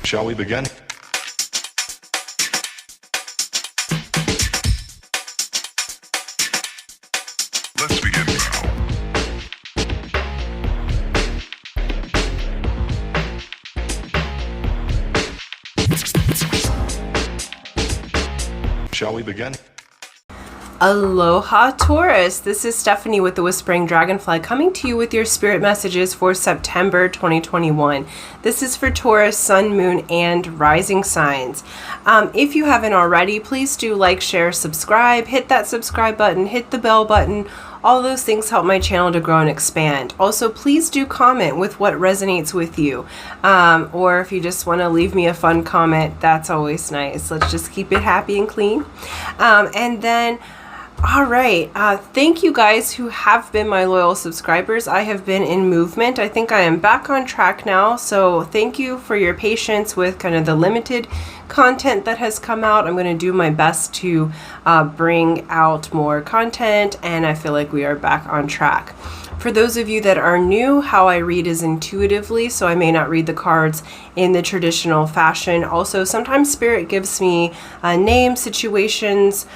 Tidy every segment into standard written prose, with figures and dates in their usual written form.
Shall we begin? Let's begin now. Shall we begin? Aloha Taurus, this is Stephanie with the Whispering Dragonfly coming to you with your spirit messages for September 2021. This is for Taurus, Sun, Moon, and Rising signs. If you haven't already, please do like, share, subscribe, hit that subscribe button, hit the bell button. All those things help my channel to grow and expand. Also, please do comment with what resonates with you. Or if you just want to leave me a fun comment, that's always nice. Let's just keep it happy and clean. And then, all right, thank you guys who have been my loyal subscribers. I have been in movement. I think I am back on track now. So thank you for your patience with kind of the limited content that has come out. I'm going to do my best to bring out more content, and I feel like we are back on track. For those of you that are new, how I read is intuitively, so I may not read the cards in the traditional fashion. Also, sometimes Spirit gives me names, situations,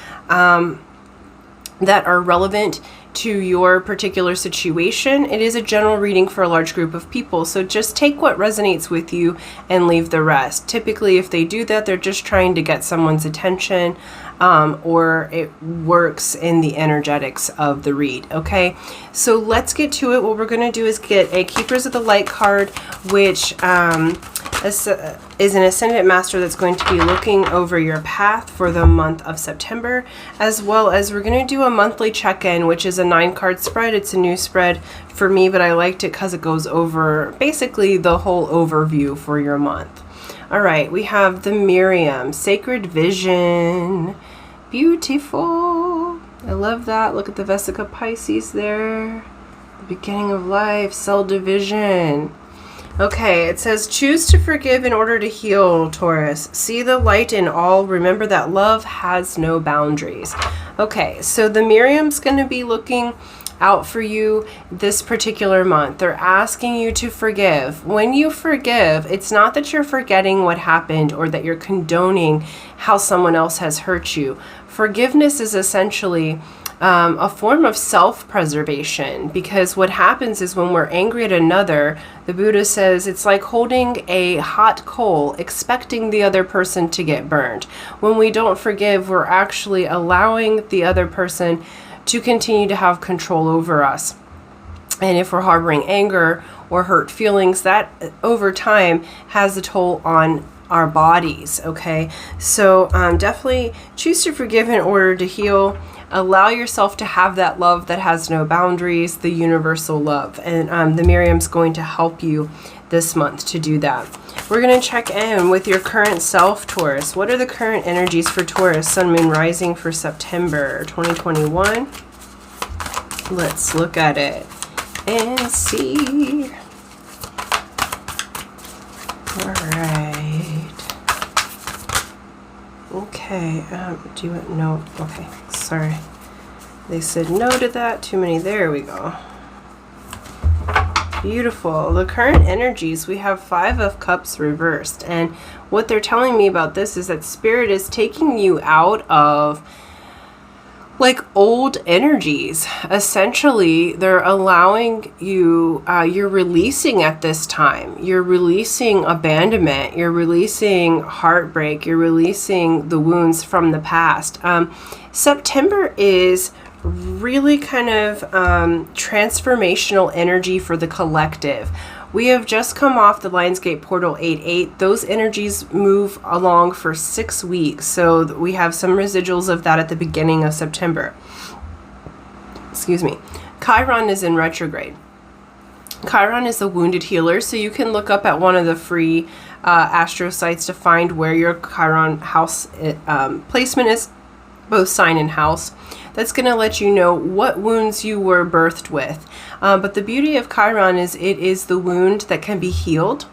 that are relevant to your particular situation. It is a general reading for a large group of people, so just take what resonates with you and leave the rest. Typically, if they do that, they're just trying to get someone's attention, or it works in the energetics of the read. Okay, so let's get to it. What we're going to do is get a Keepers of the Light card, which is an Ascendant Master that's going to be looking over your path for the month of September, as well as we're going to do a monthly check-in, which is a 9-card spread. It's a new spread for me, but I liked it because it goes over basically the whole overview for your month. All right, we have the Miriam, Sacred Vision. Beautiful. I love that. Look at the Vesica Pisces there. The beginning of life, cell division. Okay, it says, choose to forgive in order to heal, Taurus. See the light in all. Remember that love has no boundaries. Okay, so the Miriam's going to be looking out for you this particular month. They're asking you to forgive. When you forgive, it's not that you're forgetting what happened or that you're condoning how someone else has hurt you. Forgiveness is essentially a form of self-preservation, because what happens is when we're angry at another, the Buddha says it's like holding a hot coal, expecting the other person to get burned. When we don't forgive, we're actually allowing the other person to continue to have control over us. And if we're harboring anger or hurt feelings, that over time has a toll on our bodies. Okay, so definitely choose to forgive in order to heal. Allow yourself to have that love that has no boundaries, the universal love. And the Miriam's going to help you this month to do that. We're going to check in with your current self, Taurus. What are the current energies for Taurus, Sun, Moon, Rising for September 2021? Let's look at it and see. All right. Okay. Do you want no? Okay. Sorry. They said no to that. Too many. There we go. Beautiful. The current energies, we have 5 of Cups reversed. And what they're telling me about this is that Spirit is taking you out of like old energies. Essentially, they're allowing you, you're releasing at this time. You're releasing abandonment. You're releasing heartbreak. You're releasing the wounds from the past. September is really kind of transformational energy for the collective. We have just come off the Lionsgate Portal 8-8. Those energies move along for 6 weeks. So we have some residuals of that at the beginning of September. Excuse me. Chiron is in retrograde. Chiron is the wounded healer. So you can look up at one of the free astro sites to find where your Chiron house placement is, both sign and house. That's going to let you know what wounds you were birthed with. But the beauty of Chiron is it is the wound that can be healed.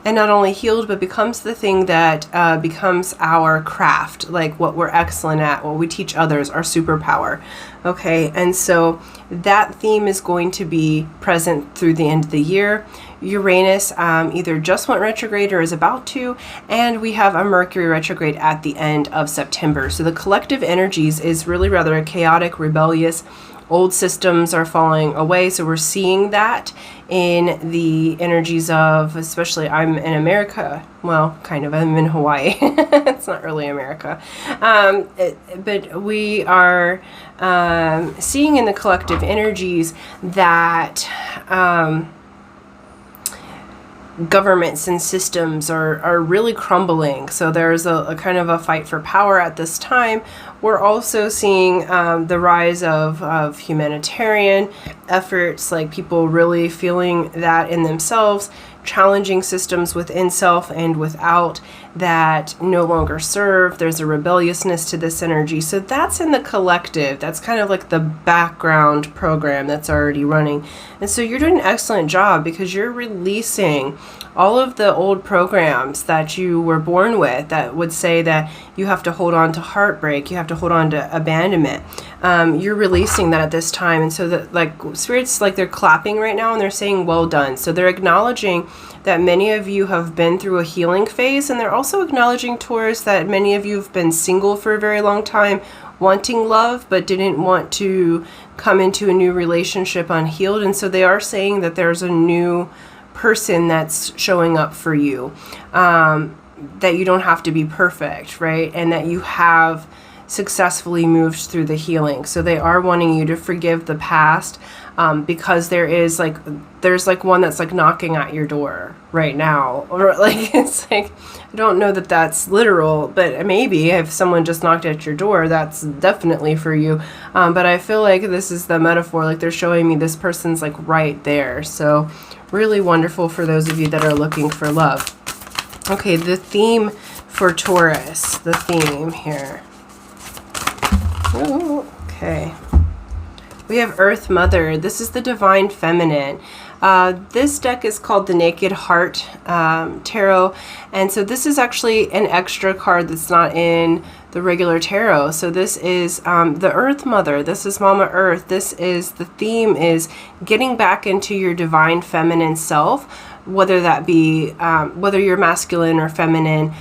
and not only healed, but becomes the thing that becomes our craft, like what we're excellent at, what we teach others, our superpower. Okay, and so that theme is going to be present through the end of the year. Uranus either just went retrograde or is about to, and we have a Mercury retrograde at the end of September. So the collective energies is really rather chaotic, rebellious. Old systems are falling away, so we're seeing that in the energies of, especially I'm in America, well, kind of, I'm in Hawaii. It's not really America. But we are seeing in the collective energies that governments and systems are really crumbling. So there's a kind of a fight for power at this time. We're also seeing the rise of humanitarian efforts, like people really feeling that in themselves, challenging systems within self and without that no longer serve. There's a rebelliousness to this energy. So that's in the collective. That's kind of like the background program that's already running. And so you're doing an excellent job because you're releasing all of the old programs that you were born with that would say that you have to hold on to heartbreak, you have to hold on to abandonment. You're releasing that at this time. And so that, like, spirits, like, they're clapping right now and they're saying well done. So they're acknowledging that many of you have been through a healing phase, and they're also acknowledging, Taurus, that many of you have been single for a very long time, wanting love but didn't want to come into a new relationship unhealed. And so they are saying that there's a new person that's showing up for you, that you don't have to be perfect, right? And that you have successfully moved through the healing. So they are wanting you to forgive the past, because there's like one that's like knocking at your door right now, or like, it's like, I don't know that that's literal, but maybe if someone just knocked at your door, that's definitely for you. But I feel like this is the metaphor, like they're showing me this person's like right there. So really wonderful for those of you that are looking for love. Okay, the theme for Taurus, the theme here. Ooh, okay. We have Earth Mother. This is the Divine Feminine. This deck is called the Naked Heart Tarot. And so this is actually an extra card that's not in the regular tarot. So this is the Earth Mother. This is Mama Earth. This is, the theme is getting back into your Divine Feminine self, whether that be, whether you're masculine or feminine,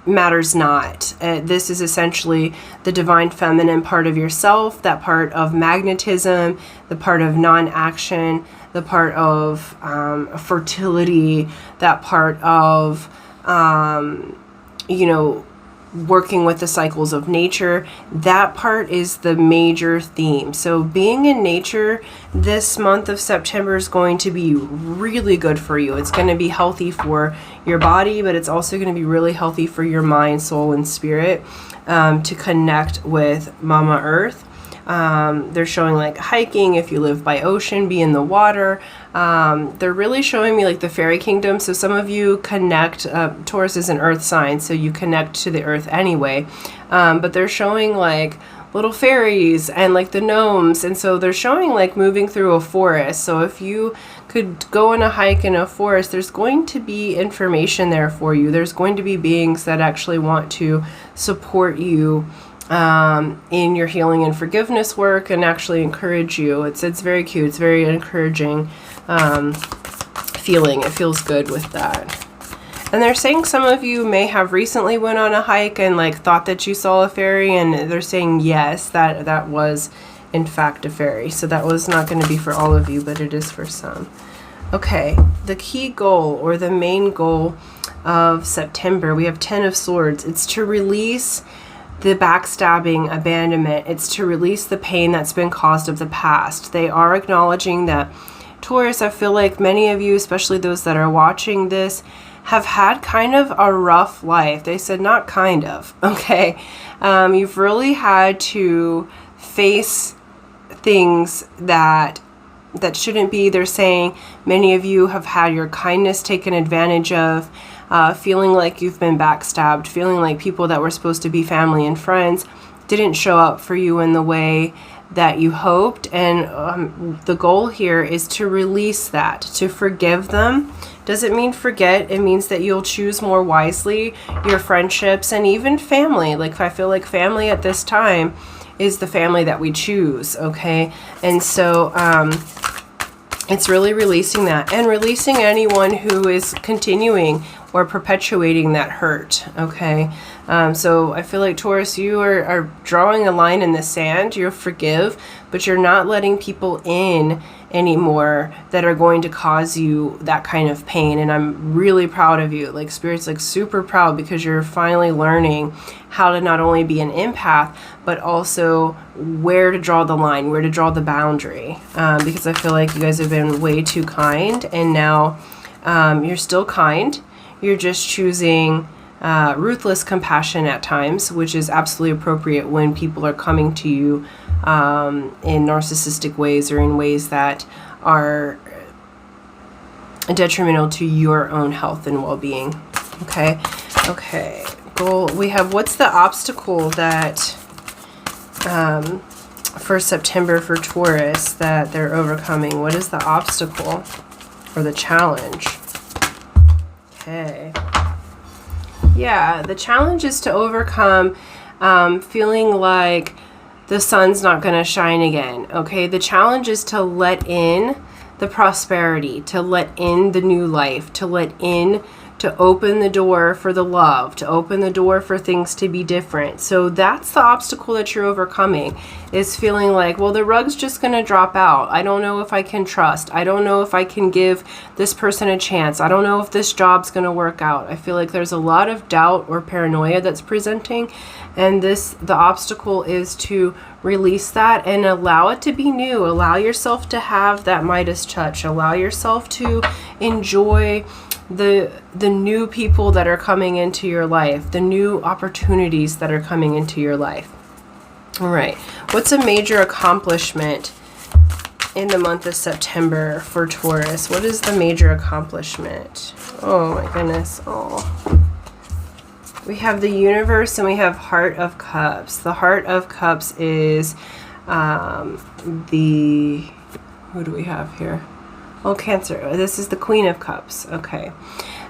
matters not. This is essentially the Divine Feminine part of yourself, that part of magnetism, the part of non-action, the part of fertility, that part of, working with the cycles of nature. That part is the major theme. So being in nature this month of September is going to be really good for you. It's going to be healthy for your body, but it's also going to be really healthy for your mind, soul, and spirit, to connect with Mama Earth. They're showing like hiking, if you live by ocean, be in the water. They're really showing me like the fairy kingdom. So some of you connect, Taurus is an earth sign, so you connect to the earth anyway. But they're showing like little fairies and like the gnomes. And so they're showing like moving through a forest. So if you could go on a hike in a forest, there's going to be information there for you. There's going to be beings that actually want to support you in your healing and forgiveness work, and actually encourage you. It's very cute. It's very encouraging feeling. It feels good with that. And they're saying some of you may have recently went on a hike and like thought that you saw a fairy, and they're saying yes, that was in fact a fairy. So that was not going to be for all of you, but it is for some. Okay, the key goal, or the main goal of September, we have 10 of Swords. It's to release the backstabbing, abandonment. It's to release the pain that's been caused of the past. They are acknowledging that, Taurus, I feel like many of you, especially those that are watching this, have had kind of a rough life. They said not kind of, okay? You've really had to face things that shouldn't be. They're saying many of you have had your kindness taken advantage of, feeling like you've been backstabbed, feeling like people that were supposed to be family and friends didn't show up for you in the way that you hoped. And the goal here is to release that, to forgive them. Doesn't mean forget. It means that you'll choose more wisely your friendships and even family. Like, I feel like family at this time is the family that we choose, okay? And so it's really releasing that, and releasing anyone who is continuing or perpetuating that hurt, okay? So I feel like, Taurus, you are drawing a line in the sand. You'll forgive, but you're not letting people in anymore that are going to cause you that kind of pain. And I'm really proud of you. Like, Spirit's like super proud, because you're finally learning how to not only be an empath, but also where to draw the line, where to draw the boundary. Because I feel like you guys have been way too kind, and now you're still kind. You're just choosing ruthless compassion at times, which is absolutely appropriate when people are coming to you in narcissistic ways, or in ways that are detrimental to your own health and well-being. Okay. Goal. We have, what's the obstacle that for September for Taurus that they're overcoming? What is the obstacle or the challenge? Okay. Yeah, the challenge is to overcome feeling like the sun's not going to shine again. Okay, the challenge is to let in the prosperity, to let in the new life, to let in, to open the door for the love, to open the door for things to be different. So that's the obstacle that you're overcoming, is feeling like, well, the rug's just going to drop out. I don't know if I can trust. I don't know if I can give this person a chance. I don't know if this job's going to work out. I feel like there's a lot of doubt or paranoia that's presenting. And the obstacle is to release that and allow it to be new. Allow yourself to have that Midas touch. Allow yourself to enjoy the new people that are coming into your life, the new opportunities that are coming into your life. All right. What's a major accomplishment in the month of September for Taurus? What is the major accomplishment? Oh my goodness. Oh. We have the Universe and we have Heart of Cups. The Heart of Cups is who do we have here? Oh, Cancer. This is the Queen of Cups. Okay.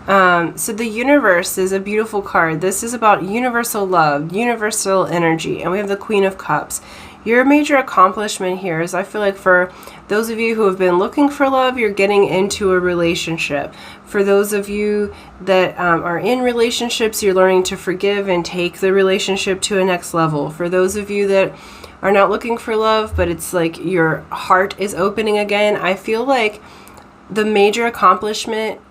So the Universe is a beautiful card. This is about universal love, universal energy. And we have the Queen of Cups. Your major accomplishment here is, I feel like, for those of you who have been looking for love, you're getting into a relationship. For those of you that are in relationships, you're learning to forgive and take the relationship to a next level. For those of you that are not looking for love, but it's like your heart is opening again, I feel like the major accomplishment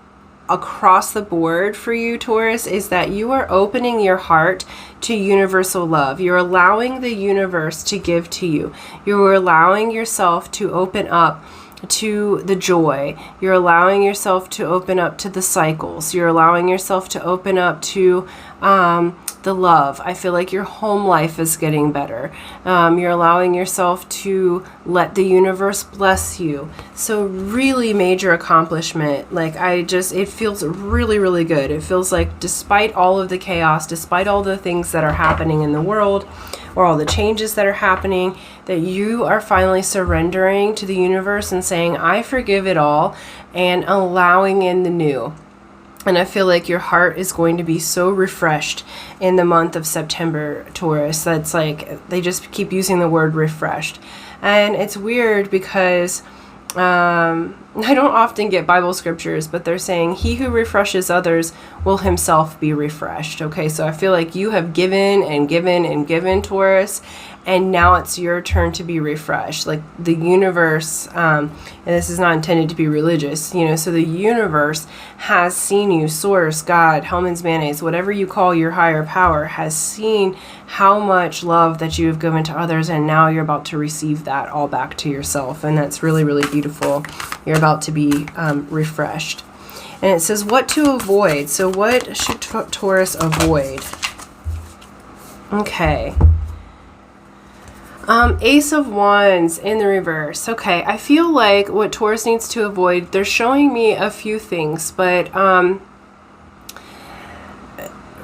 across the board for you, Taurus, is that you are opening your heart to universal love. You're allowing the universe to give to you. You're allowing yourself to open up to the joy. You're allowing yourself to open up to the cycles. You're allowing yourself to open up to the love. I feel like your home life is getting better. You're allowing yourself to let the universe bless you. So really major accomplishment. Like, it feels really, really good. It feels like, despite all of the chaos, despite all the things that are happening in the world, or all the changes that are happening, that you are finally surrendering to the universe and saying, I forgive it all, and allowing in the new. And I feel like your heart is going to be so refreshed in the month of September, Taurus. That's like, they just keep using the word refreshed. And it's weird because I don't often get Bible scriptures, but they're saying, he who refreshes others will himself be refreshed. Okay, so I feel like you have given and given and given, Taurus, and now it's your turn to be refreshed. Like the universe, and this is not intended to be religious, so the universe has seen you, Source, God, Hellman's Mayonnaise, whatever you call your higher power, has seen how much love that you have given to others, and now you're about to receive that all back to yourself. And that's really, really beautiful. You're about to be refreshed. And it says what to avoid. So what should Taurus avoid? Okay. Ace of Wands in the reverse. Okay, I feel like what Taurus needs to avoid, they're showing me a few things, but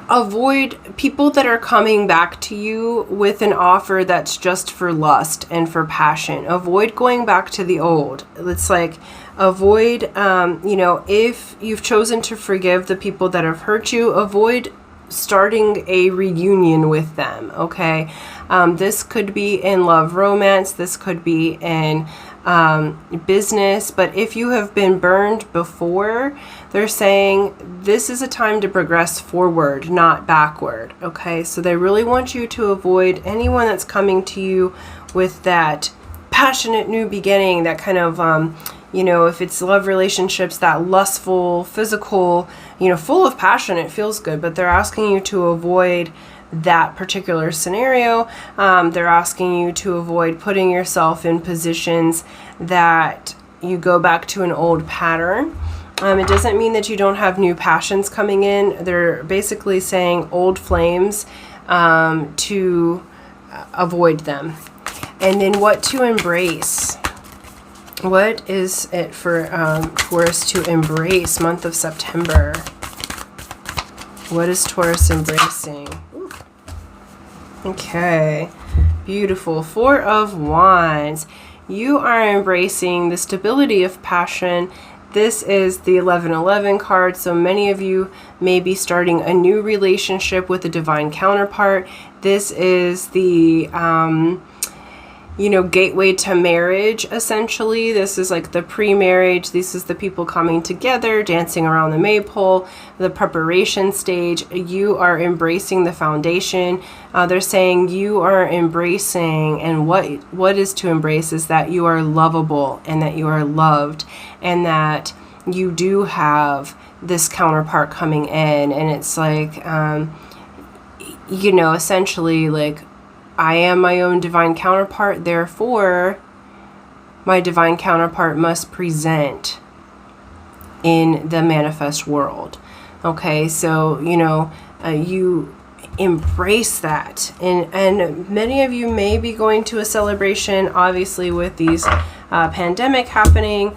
avoid people that are coming back to you with an offer that's just for lust and for passion. Avoid going back to the old. It's like, avoid, if you've chosen to forgive the people that have hurt you, avoid starting a reunion with them, okay? This could be in love, romance. This could be in business. But if you have been burned before, they're saying this is a time to progress forward, not backward, okay? So they really want you to avoid anyone that's coming to you with that passionate new beginning, that kind of, if it's love relationships, that lustful, physical, full of passion, it feels good, but they're asking you to avoid that particular scenario. They're asking you to avoid putting yourself in positions that you go back to an old pattern. It doesn't mean that you don't have new passions coming in. They're basically saying old flames to avoid them. And then what to embrace. What is it for Taurus to embrace month of September? What is Taurus embracing? Ooh. Okay, beautiful. 4 of Wands. You are embracing the stability of passion. This is the 1111 card, so many of you may be starting a new relationship with a divine counterpart. This is the gateway to marriage, essentially. This is like the pre-marriage. This is the people coming together, dancing around the maypole, the preparation stage. You are embracing the foundation. They're saying you are embracing, and what is to embrace is that you are lovable and that you are loved and that you do have this counterpart coming in. And it's like, essentially like, I am my own divine counterpart, therefore my divine counterpart must present in the manifest world. Okay, so, you embrace that. And many of you may be going to a celebration, obviously, with these pandemic happening.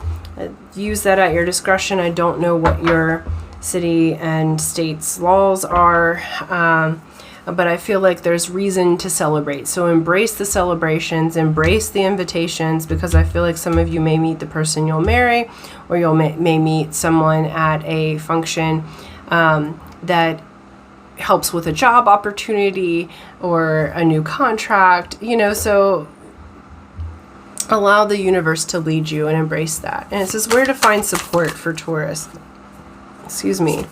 Use that at your discretion. I don't know what your city and state's laws are. But I feel like there's reason to celebrate. So embrace the celebrations, embrace the invitations, because I feel like some of you may meet the person you'll marry, or you'll may meet someone at a function that helps with a job opportunity or a new contract, so allow the universe to lead you and embrace that. And it says where to find support for Taurus. Excuse me.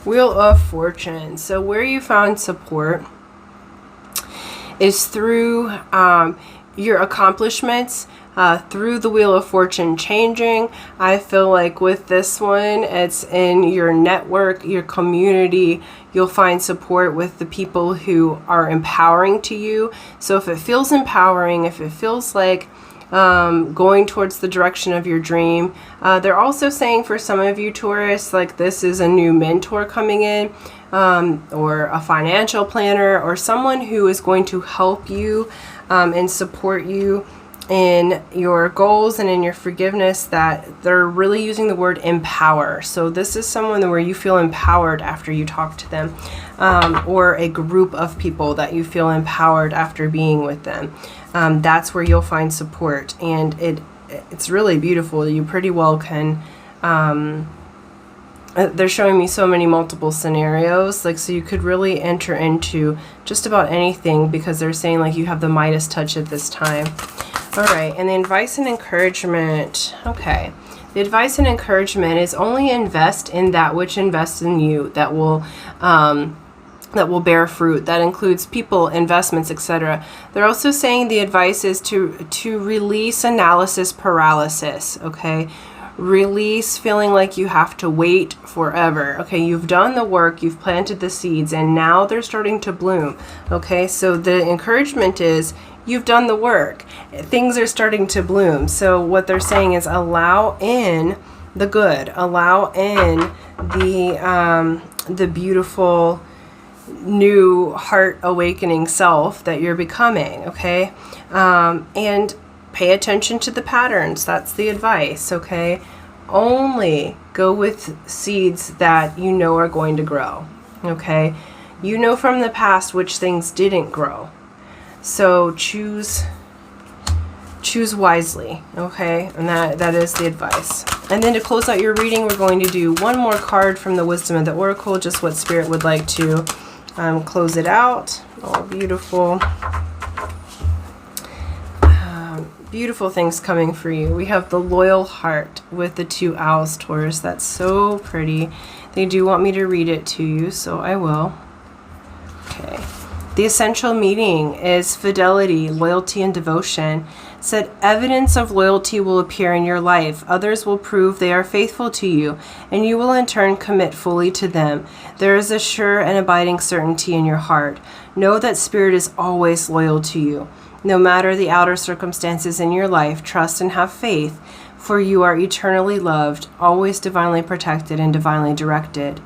Wheel of Fortune. So where you found support is through your accomplishments, through the Wheel of Fortune changing. I feel like with this one, it's in your network, your community. You'll find support with the people who are empowering to you. So if it feels empowering, if it feels like going towards the direction of your dream. They're also saying for some of you Taurus, like this is a new mentor coming in, or a financial planner, or someone who is going to help you and support you in your goals and in your forgiveness, that they're really using the word empower. So this is someone where you feel empowered after you talk to them, or a group of people that you feel empowered after being with them. That's where you'll find support, and it's really beautiful. You pretty well can, they're showing me so many multiple scenarios, like, so you could really enter into just about anything, because they're saying like you have the Midas touch at this time. All right, and the advice and encouragement. Okay, the advice and encouragement is only invest in that which invests in you, that will bear fruit. That includes people, investments, etc. They're also saying the advice is to release analysis paralysis, okay? Release feeling like you have to wait forever. Okay, you've done the work, you've planted the seeds, and now they're starting to bloom. Okay, so the encouragement is you've done the work. Things are starting to bloom. So what they're saying is allow in the good. Allow in the beautiful new heart awakening self that you're becoming, okay? And pay attention to the patterns. That's the advice, okay? Only go with seeds that you know are going to grow, okay? You know from the past which things didn't grow. So choose wisely, okay? And that is the advice. And then to close out your reading, we're going to do one more card from the Wisdom of the Oracle, just what Spirit would like to close it out. Oh, beautiful. Beautiful things coming for you. We have the Loyal Heart with the 2 owls, Taurus. That's so pretty. They do want me to read it to you, so I will. Okay. The essential meaning is fidelity, loyalty, and devotion. Said evidence of loyalty will appear in your life. Others will prove they are faithful to you, and you will in turn commit fully to them. There is a sure and abiding certainty in your heart. Know that Spirit is always loyal to you. No matter the outer circumstances in your life, trust and have faith, for you are eternally loved, always divinely protected and divinely directed.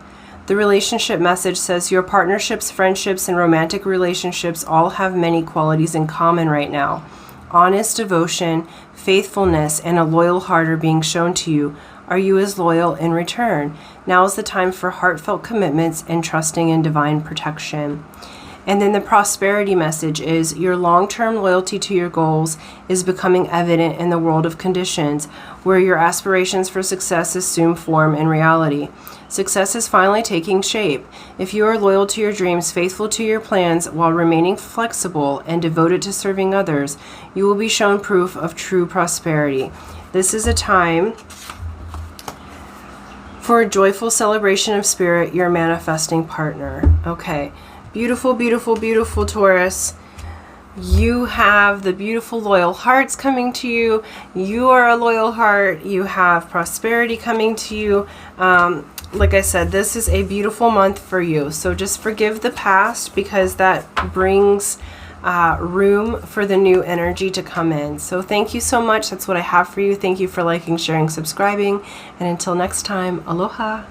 The relationship message says your partnerships, friendships, and romantic relationships all have many qualities in common right now. Honest devotion, faithfulness, and a loyal heart are being shown to you. Are you as loyal in return? Now is the time for heartfelt commitments and trusting in divine protection. And then the prosperity message is your long-term loyalty to your goals is becoming evident in the world of conditions where your aspirations for success assume form and reality. Success is finally taking shape. If you are loyal to your dreams, faithful to your plans, while remaining flexible and devoted to serving others, you will be shown proof of true prosperity. This is a time for a joyful celebration of Spirit, your manifesting partner. Okay. Beautiful, beautiful, beautiful Taurus. You have the beautiful loyal hearts coming to you. You are a loyal heart. You have prosperity coming to you. Like I said, this is a beautiful month for you. So just forgive the past because that brings room for the new energy to come in. So thank you so much. That's what I have for you. Thank you for liking, sharing, subscribing. And until next time, aloha.